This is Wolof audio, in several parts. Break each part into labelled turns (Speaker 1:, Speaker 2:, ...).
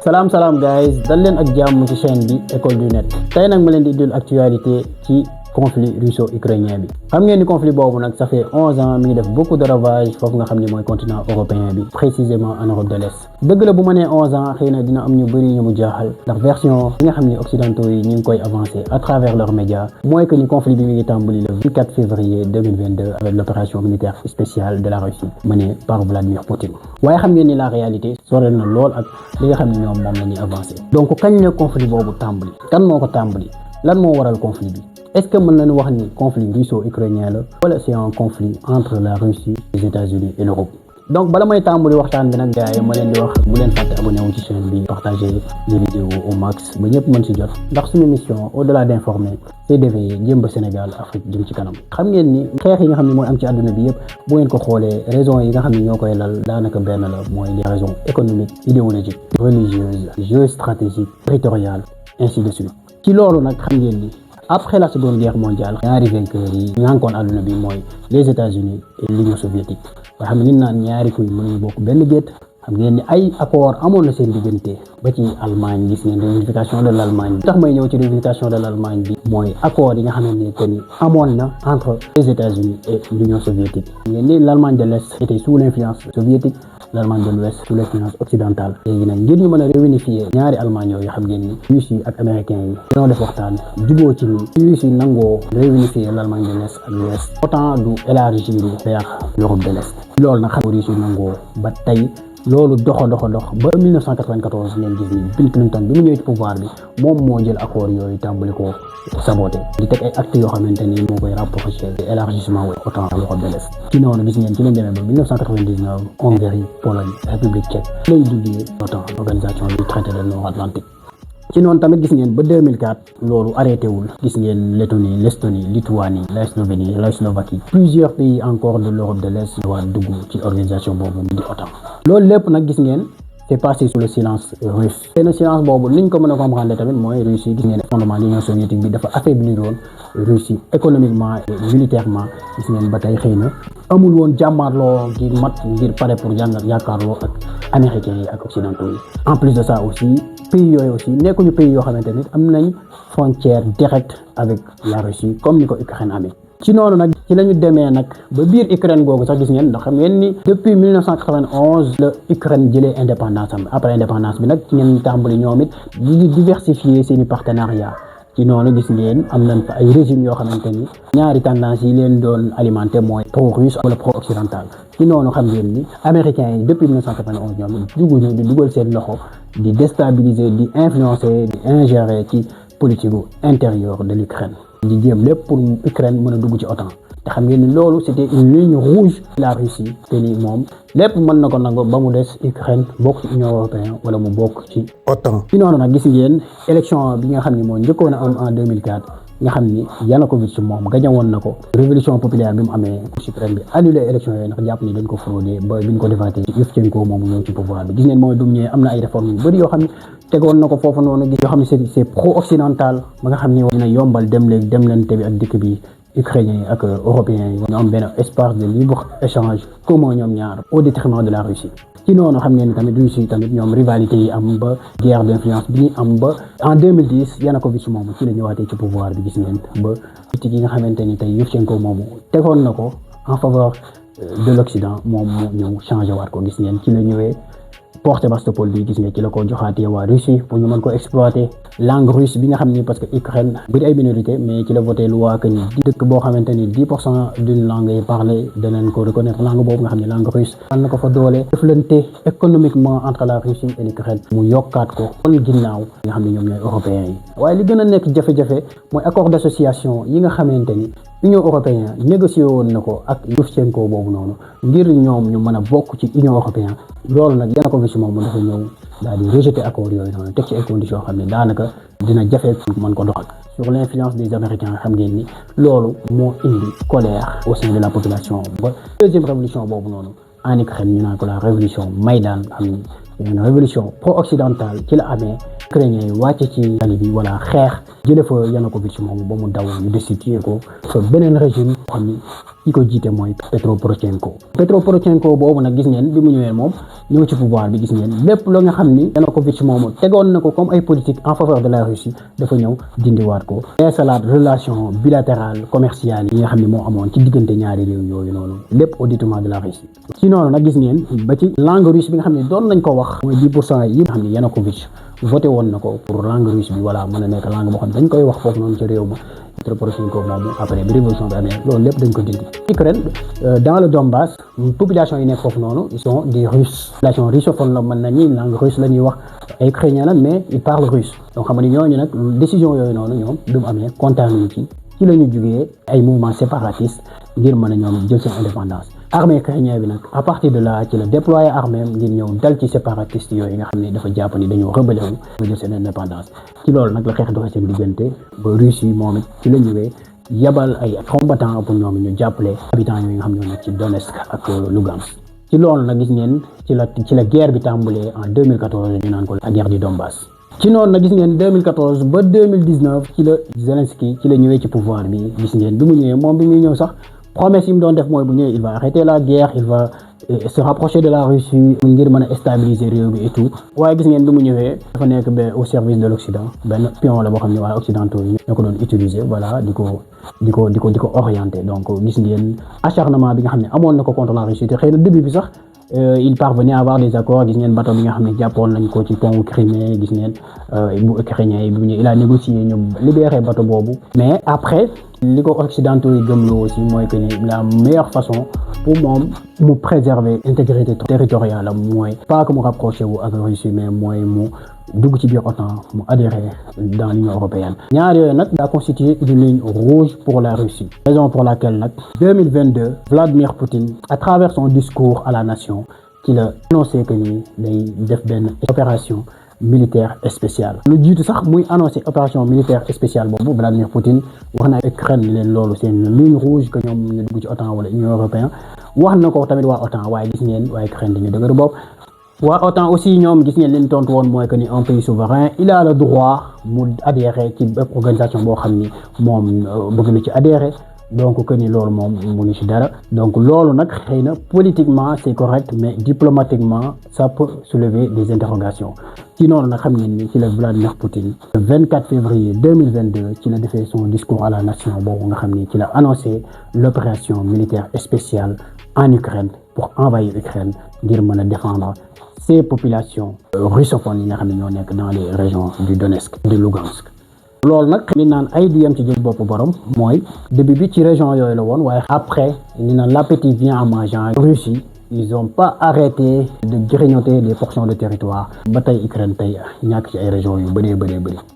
Speaker 1: Salam guys, dal leen ak jàmm ci chaîne bi École du Net. Tey nag ma leen di dul actualité ci conflit russo-ukrainien bi. Xam ngeen ni conflit boobu nag ça fait 11 ans mi ngi def beaucoup de ravages foofu nga xam ni mooy continent européen bi, précisément en Europe de l'Est. Dëgg la bu ma nee 11 ans xëy na dina am ñu bëri ñu mu jaaxal ndax version yi nga xam ni occidentaux yi ñu ngi koy avancer à travers leurs médias mooy que ni conflit bi mi ngi tàmbali le 24 février 2022 avec l'opération militaire spéciale de la Russie menée par Vladimir Poutine. Waaye xam ngeen ni la réalité sore na lool ak li nga xam ni ñoom moom la ñuy avancer. Donc kañ la conflit boobu tàmbali kan moo ko tàmbali lan moo waral conflit bi est-ce que mën nañu wax ni conflit russo-ukrainien la wala c'est un conflit entre la Russie, les États-Unis et l'Europe. Donc bala may tàmbali waxtaan bi nag gars yi ma leen di wax bu leen fàtte abonné wu ci chaîne bi partager les vidéos au max ba ñëpp mën ci jot ndax suñu mission au-delà d'informer c'est d'éveiller jëm ba Sénégal Afrique jëm ci kanam. Xam ngeen ni xeex yi nga xam ne mooy am ci àdduna bi yëpp bu ngeen ko xoolee raisons yi nga xam ne ñoo koy lal daanaka benn la mooy les raisons économiques, idéologiques, religieuses, géostratégiques, territoriales ainsi de suite. Ci loolu nag xam ngeen ni après la seconde guerre mondiale ñaari vainqueurs yi ñànkoon àdduna bi mooy les États-Unis et l'Union soviétique nga xam ne nit naan ñaari kuy mënuñu bokk benn gétt. Xam ngeen ni ay accord amoon na seen diggante ba ci Allemagne gis ngeen réunification de l'Allemagne bi tax may ñëw ci réunification de l'Allemagne bi mooy accord yi nga xamante ni que ni amoon na entre les États-Unis et l'Union soviétique. Xam ngeen ni l'Allemagne de l'Est était sous l'influence soviétique, l'Allemagne de l'Ouest sous l'influence occidentale. Léegi nag ngir ñu mën a réunifier ñaari Allemagne yooyu xam ngeen ni Russie ak américains yi dañoo def waxtaan juboo ci ni Russie nangoo réunifier l'Allemagne de l'Est ak l'Ouest autant du élargir vers l'Europe de l'Est. Loolu nag xam Russie nangoo ba tey loolu dox ba 1994 ngeen gis ni Bill Clinton bi mu ñëwee ci pouvoir bi moom moo jël accord yooyu tàmbali ko saboté di teg ay actes yoo xamante ni moo koy rapproché élargissement wu autant l'Europe de l'Est. Ci noonu gis ngeen ci lañ demee ba 1999 Hongrie, Pologne, République tchèque lay duggee autant organisation du traité de Nord-Atlantique. Ci noonu tamit gis ngeen ba 2004 loolu arrêté wul gis ngeen Lettonie, l'Estonie, Lituanie, la Slovénie, la Slovaquie, plusieurs pays encore de l'Europe de l'Est waa dugg ci organisation boobu di OTAN. Loolu lépp nag gis ngeen c'est passé sous le silence russe. Te silence boobu niñ ko mën a comprendre tamit mooy Russie gis ngeen fondement de l'Union soviétique bi dafa affaiblir woon Russie économiquement et militairement gis ngeen ba tey xëy na amul woon jàmmaarloo ngir pare pour jàkkaarloo ak américains yi ak occidentaux yi. En plus de ça aussi pays yooyu aussi nekkuñu pays yoo xamante ni am nañ frontière directe avec la Russie comme ni ko Ukraine amee. Ci noonu nag ci la ñu demee nag ba biir Ukraine googu sax gis ngeen ndax xam ngeen ni depuis 1991 la Ukraine jëlee indépendance am après indépendance bi nag ci ngeen tàmbali ñoom it di diversifier seeni partenariat. Ci noonu gis ngeen am nañ fa ay régime yoo xamante ni ñaari tendance yi leen doon alimenté mooy pro-russe wala pro-occidental. Ci noonu xam ngeen ni américains yi depuis 1991 ñoom dugguñu di dugal seen loxo di déstabiliser di influencer di ingérer ci politique intérieure de l'Ukraine di jéem lépp pour Ukraine mën a dugg ci OTAN. Te xam ngeen ni loolu c'était une ligne rouge de la Russie te ni moom lépp mën na ko nangu ba mu des Ukraine bokk ci Union européenne wala mu bokk ci OTAN. Ci noonu nag gis ngeen élection bi nga xam ni moo njëkkoon a am en 2004 nga xam ni Yanukovych moom gañawoon na ko. Révolution populaire bi mu amee Ukraine bi annulé élection yooyu ndax jàpp ni dañ ko fraudé ba biñ ko defaatee ci Yushchenko moomu ñëw ci pouvoir bi gis ngeen mooy dum ñëwee am na ay réformes yu bëri yoo xam ne tegoon na ko foofu noonu gis yoo xam ne c'est pro-occidental ba nga xam ni dina yombal demlante bi ak dëkk bi ukrainiens yi ak européens yi ñu am benn espace de libre échange commun ñoom ñaar au détriment de la Russie. Ci noonu xam ngeen tamit Russie tamit ñoom rivalité yi am ba guerre d'influence bi ñu am ba en 2010 Yanukovych moomu ci la ñëwaatee ci pouvoir bi gis ngeen ba politique yi nga xamante ni tey Yushchenko moomu tegoon na ko en faveur de l'Occident moom moo ñëw changé waat ko gis ngeen ci la ñëwee porte Sébastopol bi gis nga ci la ko joxaatee waa Russie pour ñu mën ko exploiter langue russe bi nga xam ni parce que Ukraine bëri ay minorité mais ci la voté loi que ni dëkk boo xamante ni 10% d'une langue yi parlée danañ ko reconnaître langue boobu nga xam ne langue russe am na ko fa doole jëflante économiquement entre la Russie et l'Ukraine mu yokkaat ko kon ginnaaw nga xam ne ñoom ñooy européens yi. Waaye li gën a nekk jafe-jafe mooy accord d'association yi nga xamante ni Union européenne négocié woon na ko ak Yushchenko boobu noonu ngir ñoom ñu mën a bokk ci Union européenne loolu nag Yanukovych moom dafa ñëw daal di rejeter accord yooyu noonu teg ci ay conditions xam ne daanaka dina jafe mën ko doxal. Sur l'influence des Américains xam ngeen ni loolu moo indi colère au sein de la population ba deuxième révolution boobu noonu en Ukraine ñu naan ko la révolution Maïdan am ni une révolution pro-occidentale ci la amee ukrainiens yi wàcce ci tali bi wala xeex jële fa Yanukovych moom ba mu daw ñu destitué ko fa beneen régime xam ni ki ko jiite mooy Petro Poroshenko boobu nag gis ngeen bi mu ñëwee moom ñëw ci pouvoir bi gis ngeen lépp loo nga xam ni Yanukovych moomu tegoon na ko comme ay politique en faveur de la Russie dafa ñëw dindiwaat ko yeesalaat relation bilatérale commerciale yi nga xam ne moo amoon ci diggante ñaari réew yooyu noonu lépp au détriment de la Russie ci noonu nag gis ngeen ba ci langue russe bi nga xam ne doon nañ ko wax mooy 10% yi nga xam ne Yanukovych voté woon na ko pour langue russe bi voilà mën a nekk langue boo xam ne dañ koy wax foofu noonu ci réew ma Petro Poroshenko moomu après bi révolution bi amee loolu lépp dañ ko dindi. Ukraine dans le Donbass population yi nekk foofu noonu ils sont des Russes population russophone la mën nañu langue russe la ñuy wax ay ukrainien la mais ils parlent russe donc xam nga ni ñooñu nag décision yooyu noonu ñoom bi mu amee kontaan nañu ci la ñu jugee ay mouvements séparatistes ngir mën a ñoom jël seen indépendance. armée ukrainienne bi nag à partir de là ci la déployé armée ngir ñëw dal ci séparatiste yooyu nga xam ne dafa jàpp ni dañoo rebelle wu ba jël seen indépendance ci loolu nag la xeex doxee seen diggante ba Russie moom it ci la ñëwee yabal ay combattants pour ñoom ñu jàppale habitants yooyu nga xam ñoo nekk ci Donetsk ak Lugansk ci loolu nag gis ngeen ci la guerre bi tàmbalee en 2014 ñu naan ko la guerre du Donbass. ci noonu nag gis ngeen 2014 ba 2019 ci la Zelensky ci la ñëwee ci pouvoir bi gis ngeen bi mu ñëwee moom bi muy ñëw sax promesse yi mu doon def mooy bu ñëwee il va arrêter la guerre il va se rapprocher de la Russie ngir mën a stabiliser réew bi et tout waaye gis ngeen bi mu ñëwee dafa nekk au service de l'Occident benn pion la boo xam ne waa occidentaux yi ñoo ko doon utiliser voilà di ko orienter donc gis ngeen acharnement bi nga xam ne amoon na ko contre la Russie te xëy na début bi sax il parvenait à avoir des accords gis ngeen bateau bi nga xam ne jàppoon nañ ko ci pont Crimée gis ngeen bu ukrainien yi bi mu ñëwee il a négocié ñu libérer bateau boobu mais après li ko occidentaux yi gëmloo aussi mooy que ni la meilleure façon pour moom mu préserver intégrité territoriale am mooy pas que mu rapproché wu ak Russie mais mooy mu dugg ci biir OTAN mu adhérer dans l'Union européenne ñaar yooyu nag daa constitué une ligne rouge pour la Russie raison pour laquelle nag 2022 Vladimir Poutine à travers son discours à la nation ci la annoncé que ni day def benn opération militaire spéciale lu jiitu sax muy annoncé opération militaire spéciale boobu Vladimir Poutine wax na Ukraine leen loolu seen ligne rouge que ñoom ñu dugg ci OTAN wala Union européenne wax na ko tamit waa OTAN waaye gis ngeen waa Ukraine dañu dëgër bopp waa OTAN aussi ñoom gis ngeen leen tontu woon mooy que ni un pays souverain il a le droit mu adhérer ci bépp organisation boo xam ni moom bëgg na ci adhérer donc que ni loolu moom mënu ci dara donc loolu nag xëy na politiquement c'est correct mais diplomatiquement ça peut soulever des interrogations ci noonu nag xam ngeen ni ci la Vladimir Poutine le 24 février 2022 ci la defee son discours à la nation boobu nga xam ni ci la annoncé l'opération militaire spéciale en Ukraine pour envahir Ukraine ngir mën a défendre ces populations russophones yi nga xam ne ñoo nekk dans les régions du Donetsk de Lugansk loolu nag li naan ay du yem ci jël bopp borom mooy début bi ci région yooyu la woon waaye après li naan l'appétit vient en mangeant Russie ils ont pas arrêté de grignoter des portions de territoire ba tey Ukraine tey ñàkk ci ay régions yu bëree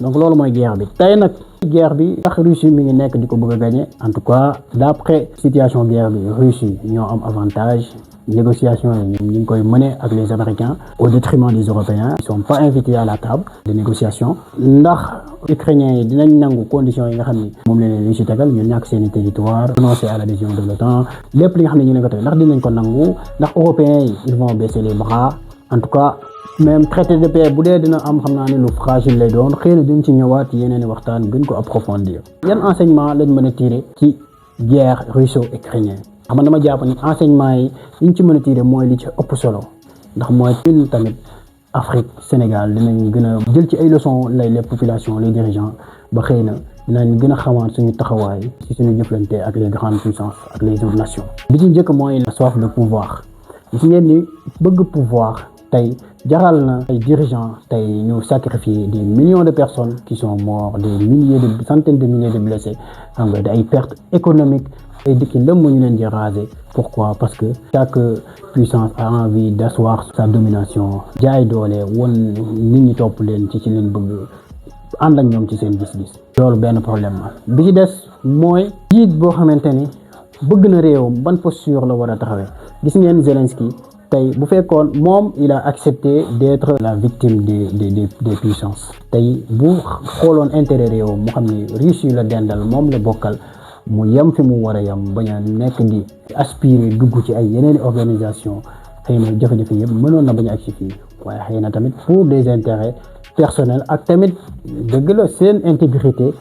Speaker 1: donc loolu mooy guerre bi tey nag guerre bi ndax Russie mi ngi nekk di ko bëgg a gagner en tout cas d'après situation guerre bi Russie ñoo am avantage négociations yi ñoom ñu ngi koy mener ak les Américains au détriment des Européens ils sont pas invités à la table de négociation ndax Ukrainiens yi dinañ nangu conditions yi nga xam ni moom la leen Russie tegal ñu ñàkk seeni territoire renoncer à l'adhésion de l'OTAN lépp li nga xam ne ñu leen ko teg ndax dinañ ko nangu ndax Européens yi ils vont baisser les bras en tout cas même traité de paix bu dee dina am xam naa ne lu fragile lay doon xëy na dañ ci ñëwaat yeneen i waxtaan gën ko approfondir yan enseignement lañ mën a tirer ci guerre russo-ukrainienne xam nga dama jàpp ni enseignement yi ñu ci mën a tirer mooy li ci ëpp solo ndax mooy ñun tamit Afrique Sénégal dinañ gën a jël ci ay leçons les populations les dirigeants ba xëy na dinañ gën a xamaat suñu taxawaay ci suñu jëflante ak les grandes puissances ak les autres nations bi ci njëkk mooy la soif de pouvoir gis ngeen ni bëgg pouvoir tey jaral na ay dirigeants tey ñu sacrifier des millions de personnes qui sont morts des milliers de centaines de milliers de blessés xam nga ay pertes économiques ay dëkk lëmm ñu leen di raser pourquoi parce que chaque puissance a envie d'asseoir sa domination jaay doole won nit ñi topp leen ci leen bëgg ànd ak ñoom ci seen gis-gis loolu benn problème la bi ci des mooy jiit boo xamante ni bëgg na réewam ban posture la war a taxawee gis ngeen Zelensky tey bu fekkoon moom il a accepté d'être la victime des puissances tey bu xooloon intérêt réewam mu xam ni Russie la dendal moom la bokkal mu yem fi mu war a yem bañ a nekk di aspirer dugg ci ay yeneen organisation xëy na jafe-jafe yëpp mënoon na bañ a agsi fii waaye xëy na tamit pour des intérêts personnels ak tamit dëgg la seen intégrité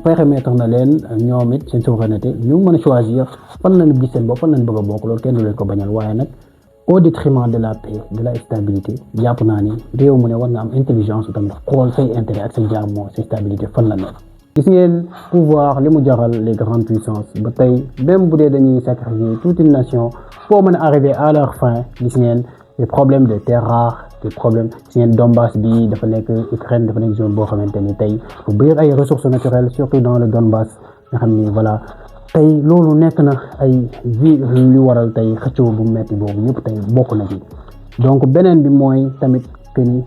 Speaker 1: permettre na leen ñoom it seen souveraineté ñu mën a choisir fan lañu gis seen bopp fan lañu bëgg a bokk loolu kenn du leen ko bañal waaye nag au détriment de la paix de la stabilité jàpp naa ni réew mu ne war nga am intelligence tamit xool say intérêt ak say jàmmoo say stabilité fan la nekk. gis ngeen pouvoir li mu jaral les grandes puissances ba tey même bu dee dañuy sacrifier toute une nation pour mën a arriver à leur fin gis ngeen les problèmes de terres rares des problèmes gis ngeen Donbass bi dafa nekk Ukraine dafa nekk zone boo xamante ni tey fu bëri ay ressources naturelles surtout dans le Donbass nga xam ni voilà tey loolu nekk na ay vie lu waral tey xëccoo bu metti boobu ñëpp tey bokk na ci donc beneen bi mooy tamit que ni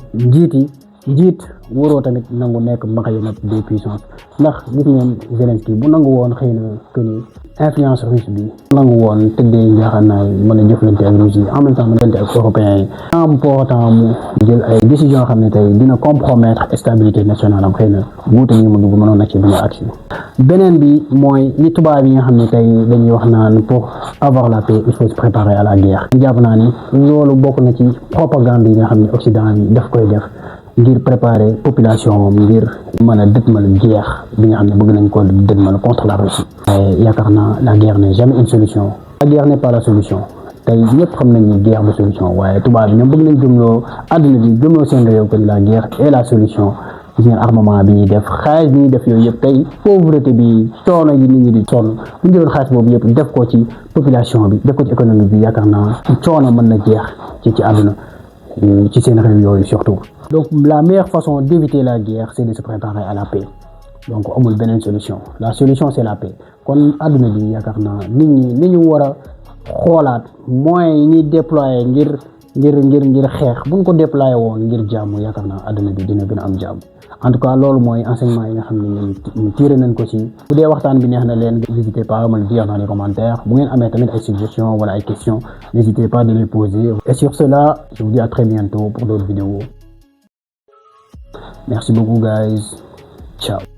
Speaker 1: njiit waroo tamit nangu nekk marionnette des puissances ndax gis ngeen Zelensky bu nangu woon xëy na que ni influence russe bi nangu woon tëddee njaaxaanaay mën a jëflante ak Russie en même temps mën a jëflante ak européens yi en pourtant mu jël ay décision xam ne tey dina compromettre stabilité nationale am xëy na wuute ñi mu dugg mënoon na ci bi nga agsi beneen bi mooy li tubaab yi nga xam ne tey dañuy wax naan pour avoir la paix il faut se préparer à la guerre jàpp naa ni loolu bokk na ci propagande yi nga xam ne Occident bi daf koy def ngir préparer population moom ngir mën a dëtmal guerre bi nga xam ne bëgg nañ ko dëtmal contre la Russie. yaakaar naa la guerre n'est jamais une solution. La guerre n'est pas la solution tey ñëpp xam nañ ni guerre bu solution waaye tubaab bi ñoom bëgg nañ gëmloo àdduna bi gëmloo seen réew que la guerre est la solution. gis ngeen armement bi ñuy def xaalis bi ñuy def yooyu yëpp tey pauvreté bi coono yi nit ñi di sonn bu ñu jëloon xaalis boobu yëpp def ko ci population bi def ko ci économie bi yaakaar naa coono mën na jeex ci àdduna ci seen réew yooyu surtout. Donc la meilleure façon d'éviter la guerre c'est de se préparer à la paix donc amul beneen solution la solution c'est la paix kon àdduna bi yaakaar naa nit ñi li ñu war a xoolaat moyens yi ñuy déployer ngir xeex bu ñu ko déployer woon ngir jàmm yaakaar naa àdduna bi dina gën a am jàmm en tout cas loolu mooy enseignement yi nga xam ne ñu tiré nañ ko ci bu dee waxtaan bi neex na leen n'hésitez pas à me le dire dans les commentaires bu ngeen amee tamit ay suggestions wala ay questions n'hésitez pas de les poser et sur cela je vous dis à très bientôt pour d'autres vidéos. Merci beaucoup guys. Ciao.